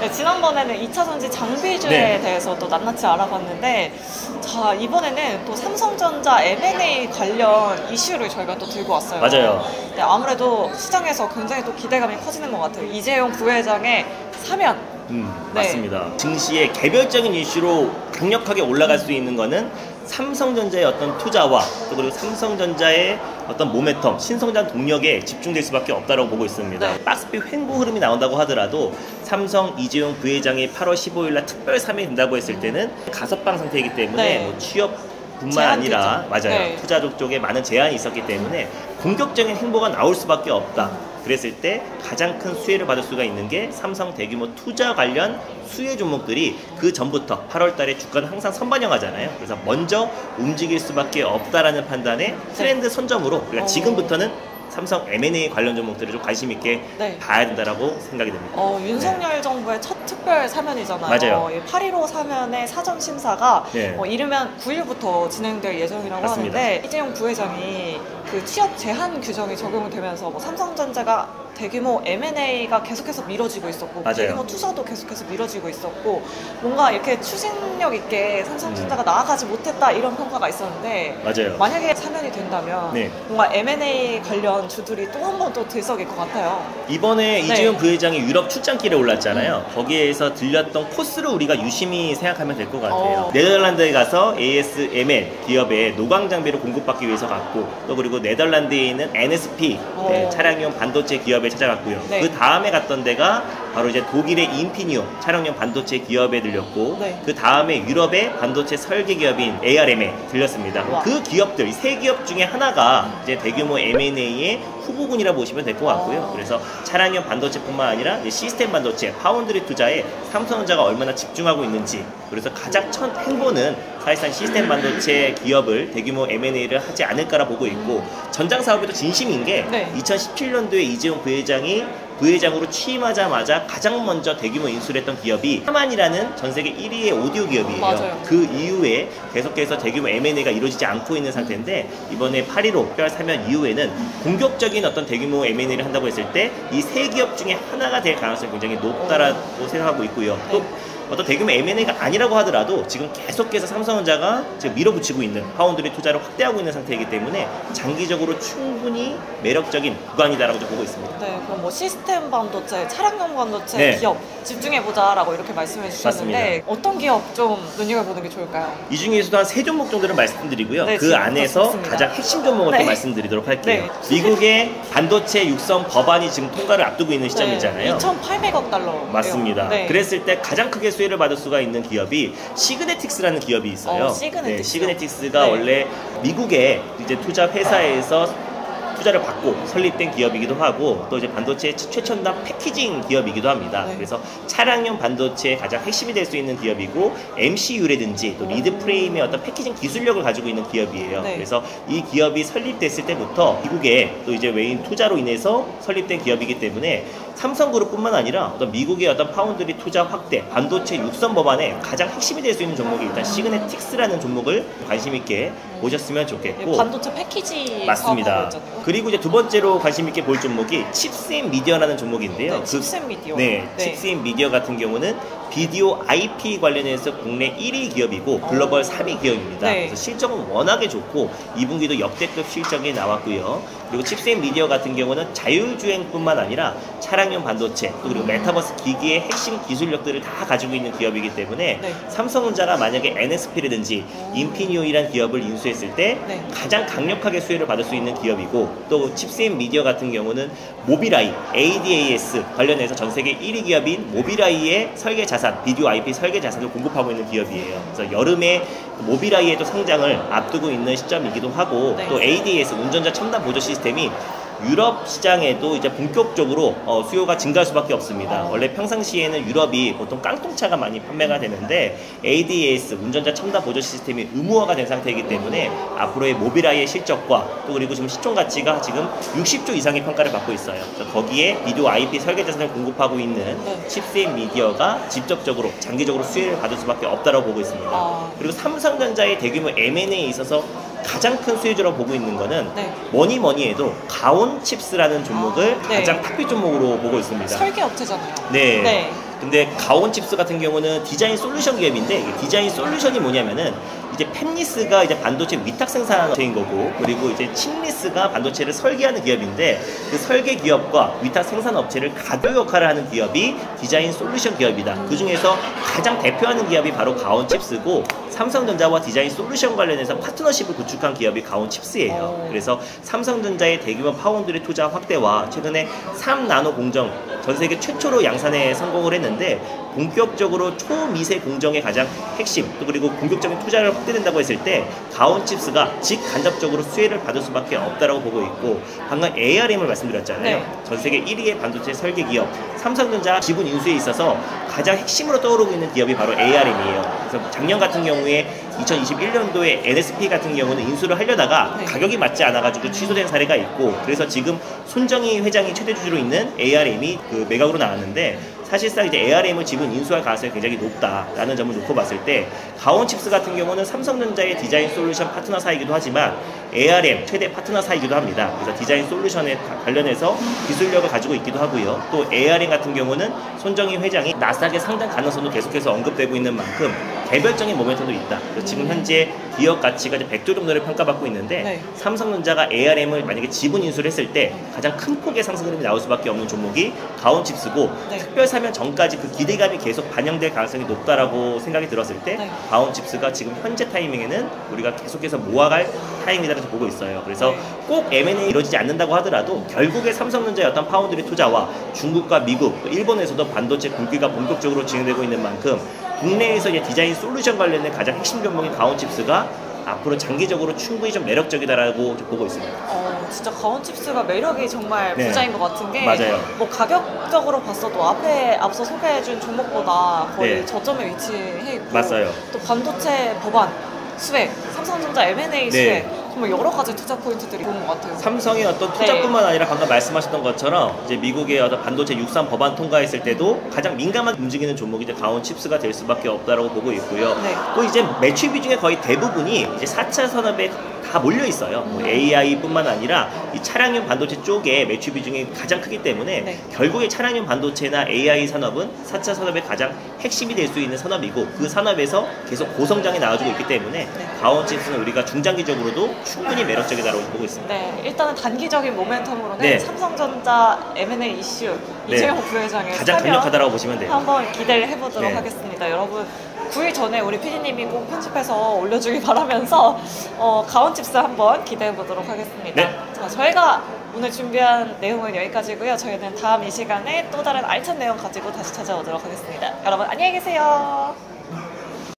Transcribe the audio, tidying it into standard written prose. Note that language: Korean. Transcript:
네, 지난번에는 2차전지 장비주에 네. 대해서 또 낱낱이 알아봤는데, 자, 이번에는 또 삼성전자 M&A 관련 이슈를 저희가 또 들고 왔어요. 맞아요. 네, 아무래도 시장에서 굉장히 또 기대감이 커지는 것 같아요. 이재용 부회장의 사면. 네. 맞습니다. 증시의 개별적인 이슈로 강력하게 올라갈 수 있는 거는 삼성전자의 어떤 투자와 또 그리고 삼성전자의 어떤 모멘텀, 신성장 동력에 집중될 수밖에 없다고 보고 있습니다. 네. 박스피 횡보 흐름이 나온다고 하더라도 삼성 이재용 부회장이 8월 15일 날 특별 사면이 된다고 했을 때는 가석방 상태이기 때문에 네. 뭐 취업뿐만 아니라 맞아요. 네. 투자족 쪽에 많은 제한이 있었기 때문에 공격적인 행보가 나올 수밖에 없다. 그랬을 때 가장 큰 수혜를 받을 수가 있는 게 삼성 대규모 투자 관련 수혜 종목들이 그 전부터 8월 달에 주가는 항상 선반영하잖아요. 그래서 먼저 움직일 수밖에 없다라는 판단에 트렌드 선점으로 우리가 지금부터는 삼성 M&A 관련 종목들을 좀 관심 있게 네. 봐야 된다라고 생각이 됩니다. 윤석열 정부의 첫 특별 사면이잖아요. 맞아요. 8.15 사면의 사전 심사가 네. 이르면 9일부터 진행될 예정이라고 맞습니다. 하는데, 이재용 부회장이 그 취업 제한 규정이 적용되면서 뭐 삼성전자가 대규모 M&A가 계속해서 미뤄지고 있었고, 맞아요. 대규모 투자도 계속해서 미뤄지고 있었고, 뭔가 이렇게 추진력 있게 삼성전자가 나아가지 못했다 이런 평가가 있었는데, 맞아요. 만약에 사면이 된다면 네. 뭔가 M&A 관련 주들이 또 한 번 또 들썩일 것 같아요. 이번에 이재용 부회장이 유럽 출장길에 올랐잖아요. 거기에서 들렸던 코스를 우리가 유심히 생각하면 될 것 같아요. 네덜란드에 가서 ASML 기업의 노광 장비를 공급받기 위해서 갔고, 또 그리고 네덜란드에 있는 NSP 차량용 반도체 기업에 찾아갔고요. 네. 그 다음에 갔던 데가 바로 이제 독일의 인피니오 차량용 반도체 기업에 들렸고, 네. 그 다음에 유럽의 반도체 설계 기업인 ARM에 들렸습니다. 와. 그 기업들, 이 세 기업 중에 하나가 이제 대규모 M&A의 후보군이라 보시면 될 것 같고요. 그래서 차량용 반도체뿐만 아니라 이제 시스템 반도체, 파운드리 투자에 삼성전자가 얼마나 집중하고 있는지, 그래서 가장 첫 행보는 사실상 시스템 반도체 기업을 대규모 M&A를 하지 않을까라 보고 있고, 전장 사업에도 진심인 게 2017년도에 이재용 부회장으로 취임하자마자 가장 먼저 대규모 인수를 했던 기업이 하만이라는 전 세계 1위의 오디오 기업이에요. 맞아요. 그 이후에 계속해서 대규모 M&A가 이루어지지 않고 있는 상태인데, 이번에 8.15 특별 사면 이후에는 공격적인 어떤 대규모 M&A를 한다고 했을 때 이 세 기업 중에 하나가 될 가능성이 굉장히 높다라고 생각하고 있고요. 또 어떤 대규모 M&A가 아니라고 하더라도 지금 계속해서 삼성전자가 지금 밀어붙이고 있는 파운드리 투자를 확대하고 있는 상태이기 때문에 장기적으로 충분히 매력적인 구간이다라고 보고 있습니다. 네, 그럼 뭐 시스템 반도체, 차량용 반도체 기업 집중해보자라고 이렇게 말씀해 주셨는데, 맞습니다. 어떤 기업 좀 눈여겨보는 게 좋을까요? 이 중에서도 한 3종목 정도를 말씀드리고요. 네, 그 안에서 좋습니다. 가장 핵심 종목을 또 말씀드리도록 할게요. 네. 미국의 반도체 육성 법안이 지금 통과를 앞두고 있는 시점이잖아요. 2,800억 달러. 맞습니다. 그랬을 때 가장 크게 수혜를 받을 수가 있는 기업이 시그네틱스라는 기업이 있어요. 시그네틱스가 원래 미국의 이제 투자 회사에서 투자를 받고 설립된 기업이기도 하고, 또 이제 반도체 최첨단 패키징 기업이기도 합니다. 그래서 차량용 반도체의 가장 핵심이 될 수 있는 기업이고, MCU라든지 또 리드 프레임의 어떤 패키징 기술력을 가지고 있는 기업이에요. 그래서 이 기업이 설립됐을 때부터 미국의 또 이제 외인 투자로 인해서 설립된 기업이기 때문에 삼성그룹뿐만 아니라 어떤 미국의 어떤 파운드리 투자 확대, 반도체 육성 법안의 가장 핵심이 될 수 있는 종목이 일단 시그네틱스라는 종목을 관심 있게 보셨으면 좋겠고, 반도체 패키지 맞습니다. 그리고 이제 두 번째로 관심 있게 볼 종목이 칩스앤 미디어라는 종목인데요. 칩스앤 미디어. 칩스앤 미디어 같은 경우는 비디오 IP 관련해서 국내 1위 기업이고 글로벌 3위 기업입니다. 그래서 실적은 워낙에 좋고 2분기도 역대급 실적이 나왔고요. 그리고 칩스앤 미디어 같은 경우는 자율주행뿐만 아니라 차량용 반도체, 또 그리고 메타버스 기기의 핵심 기술력들을 다 가지고 있는 기업이기 때문에 삼성전자가 만약에 NSP라든지 인피니오이라는 기업을 인수했을 때 가장 강력하게 수혜를 받을 수 있는 기업이고, 또 칩스앤 미디어 같은 경우는 모빌아이, ADAS 관련해서 전 세계 1위 기업인 모빌아이의 설계 자산, 비디오 IP 설계 자산을 공급하고 있는 기업이에요. 그래서 여름에 모빌아이의 또 성장을 앞두고 있는 시점이기도 하고, 또 ADAS 운전자 첨단 보조 시스템이 유럽 시장에도 이제 본격적으로 수요가 증가할 수밖에 없습니다. 원래 평상시에는 유럽이 보통 깡통차가 많이 판매가 되는데 ADAS 운전자 첨단 보조 시스템이 의무화가 된 상태이기 때문에 앞으로의 모빌아이의 실적과 또 그리고 지금 시총 가치가 지금 60조 이상의 평가를 받고 있어요. 그래서 거기에 비디오 IP 설계 자산을 공급하고 있는 칩스앤 미디어가 직접적으로 장기적으로 수혜를 받을 수밖에 없다고 보고 있습니다. 그리고 삼성전자의 대규모 M&A에 있어서 가장 큰 수혜주라고 보고 있는 거는 뭐니 해도 가온 칩스라는 종목을 가장 탑픽 종목으로 보고 있습니다. 설계 업체잖아요. 근데 가온칩스 같은 경우는 디자인 솔루션 기업인데, 디자인 솔루션이 뭐냐면은 이제 팹리스가 이제 반도체 위탁 생산업체인 거고, 그리고 이제 칩리스가 반도체를 설계하는 기업인데, 그 설계 기업과 위탁 생산 업체를 가교 역할을 하는 기업이 디자인 솔루션 기업이다. 그 중에서 가장 대표하는 기업이 바로 가온칩스고, 삼성전자와 디자인 솔루션 관련해서 파트너십을 구축한 기업이 가온칩스예요. 그래서 삼성전자의 대규모 파운드리 투자 확대와 최근에 3나노 공정 전 세계 최초로 양산에 성공을 했는데, 본격적으로 초미세 공정의 가장 핵심, 또 그리고 공격적인 투자를 확대된다고 했을 때 가온칩스가 직간접적으로 수혜를 받을 수밖에 없다라고 보고 있고, 방금 ARM을 말씀드렸잖아요. 네. 전 세계 1위의 반도체 설계 기업 삼성전자 지분 인수에 있어서 가장 핵심으로 떠오르고 있는 기업이 바로 ARM이에요. 그래서 작년 같은 경우에 2021년도에 NSP 같은 경우는 인수를 하려다가 네. 가격이 맞지 않아가지고 취소된 사례가 있고, 그래서 지금 손정희 회장이 최대주주로 있는 ARM이 그 매각으로 나왔는데, 사실상 이제 ARM을 지분 인수할 가능성이 굉장히 높다라는 점을 놓고 봤을 때, 가온칩스 같은 경우는 삼성전자의 디자인 솔루션 파트너사이기도 하지만 ARM 최대 파트너사이기도 합니다. 그래서 디자인 솔루션에 관련해서 기술력을 가지고 있기도 하고요. 또 ARM 같은 경우는 손정희 회장이 나스닥의 상장 가능성도 계속해서 언급되고 있는 만큼 개별적인 모멘텀도 있다. 그래서 지금 현재 기업 가치가 이제 100조 정도를 평가받고 있는데, 네. 삼성전자가 ARM을 만약에 지분 인수를 했을 때 가장 큰 폭의 상승 흐름이 나올 수밖에 없는 종목이 가온칩스고, 네. 특별 사면 전까지 그 기대감이 계속 반영될 가능성이 높다라고 생각이 들었을 때 네. 가온칩스가 지금 현재 타이밍에는 우리가 계속해서 모아갈 타이밍이라고 보고 있어요. 그래서 네. 꼭 M&A 이루어지지 않는다고 하더라도 결국에 삼성전자의 어떤 파운드리 투자와 중국과 미국, 또 일본에서도 반도체 굴기가 본격적으로 진행되고 있는 만큼 국내에서 이제 디자인 솔루션 관련된 가장 핵심 종목인 가온칩스가 앞으로 장기적으로 충분히 좀 매력적이다라고 좀 보고 있습니다. 진짜 가온칩스가 매력이 정말 네. 부자인 것 같은 게, 맞아요. 뭐 가격적으로 봤어도 앞서 소개해준 종목보다 거의 네. 저점에 위치해 있고, 맞아요. 또 반도체 법안 수혜, 삼성전자 M&A 수혜, 네. 정말 여러 가지 투자 포인트들이 좋은 것 같아요. 삼성의 어떤 투자뿐만 아니라 방금 말씀하셨던 것처럼 이제 미국의 어떤 반도체 63 법안 통과했을 때도 가장 민감하게 움직이는 종목이 이제 가온칩스가 될 수밖에 없다라고 보고 있고요. 네. 또 이제 매출 비중의 거의 대부분이 이제 4차 산업에 다 몰려 있어요. 뭐 AI뿐만 아니라 이 차량용 반도체 쪽에 매출 비중이 가장 크기 때문에 네. 결국에 차량용 반도체나 AI 산업은 4차 산업의 가장 핵심이 될 수 있는 산업이고, 그 산업에서 계속 고성장이 나와주고 있기 때문에 가온칩스는 우리가 중장기적으로도 충분히 매력적이다라고 보고 있습니다. 네, 일단은 단기적인 모멘텀으로는 네. 삼성전자 M&A 이슈 네. 이재용 부회장의 가장 사면 강력하다라고 보시면 돼요. 한번 기대를 해보도록 네. 하겠습니다. 여러분 9일 전에 우리 PD님이 꼭 편집해서 올려주길 바라면서 가온칩스 한번 기대해보도록 하겠습니다. 네. 자, 저희가 오늘 준비한 내용은 여기까지고요. 저희는 다음 이 시간에 또 다른 알찬 내용 가지고 다시 찾아오도록 하겠습니다. 여러분 안녕히 계세요.